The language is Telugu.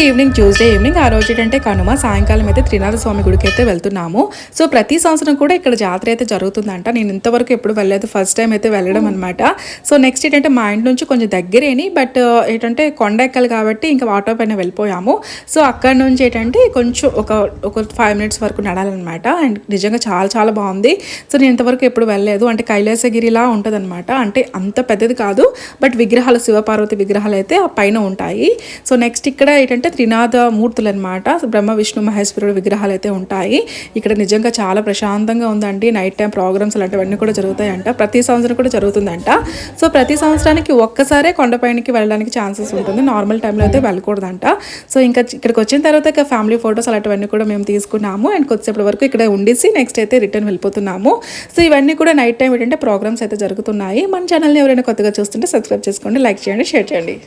ఈవినింగ్ ట్యూస్డే ఈవినింగ్ ఆ రోజు ఏంటంటే కనుమ సాయంకాలం అయితే త్రినాథ స్వామి గుడికి అయితే వెళ్తున్నాము. సో ప్రతి సంవత్సరం కూడా ఇక్కడ జాతర అయితే జరుగుతుందంట. నేను ఇంతవరకు ఎప్పుడు వెళ్ళలేదు, ఫస్ట్ టైం అయితే వెళ్ళడం అనమాట. సో నెక్స్ట్ ఏంటంటే మా ఇంటి నుంచి కొంచెం దగ్గరేని, బట్ ఏంటంటే కొండ ఎక్కాలి కాబట్టి ఇంకా ఆటో పైన వెళ్ళిపోయాము. సో అక్కడ నుంచి ఏంటంటే కొంచెం ఒక 5 minutes వరకు నడాలన్నమాట. అండ్ నిజంగా చాలా చాలా బాగుంది. సో నేను ఇంతవరకు ఎప్పుడు వెళ్ళలేదు. అంటే కైలాసగిరిలా ఉంటుంది అనమాట. అంటే అంత పెద్దది కాదు, బట్ విగ్రహాలు శివపార్వతి విగ్రహాలు అయితే ఆ పైన ఉంటాయి. సో నెక్స్ట్ ఇక్కడ ఏంటంటే త్రినాథ మూర్తులు అనమాట. బ్రహ్మ విష్ణు మహేశ్వరుడు విగ్రహాలు అయితే ఉంటాయి. ఇక్కడ నిజంగా చాలా ప్రశాంతంగా ఉందండి. నైట్ టైం ప్రోగ్రామ్స్ అలాంటివన్నీ కూడా జరుగుతాయంట. ప్రతి సంవత్సరం కూడా జరుగుతుందంట. సో ప్రతి సంవత్సరానికి ఒక్కసారే కొండపైనకి వెళ్ళడానికి ఛాన్సెస్ ఉంటుంది. నార్మల్ టైంలో అయితే వెళ్ళకూడదంట. సో ఇంకా ఇక్కడికి వచ్చిన తర్వాత ఇక ఫ్యామిలీ ఫొటోస్ అలాంటివన్నీ కూడా మేము తీసుకున్నాము. అండ్ కొద్దిసేపటి వరకు ఇక్కడ ఉండేసి నెక్స్ట్ అయితే రిటర్న్ వెళ్ళిపోతున్నాము. సో ఇవన్నీ కూడా నైట్ టైం ఏంటంటే ప్రోగ్రామ్స్ అయితే జరుగుతున్నాయి. మన ఛానల్ని ఎవరైనా కొత్తగా చూస్తుంటే సబ్స్క్రైబ్ చేసుకోండి, లైక్ చేయండి, షేర్ చేయండి.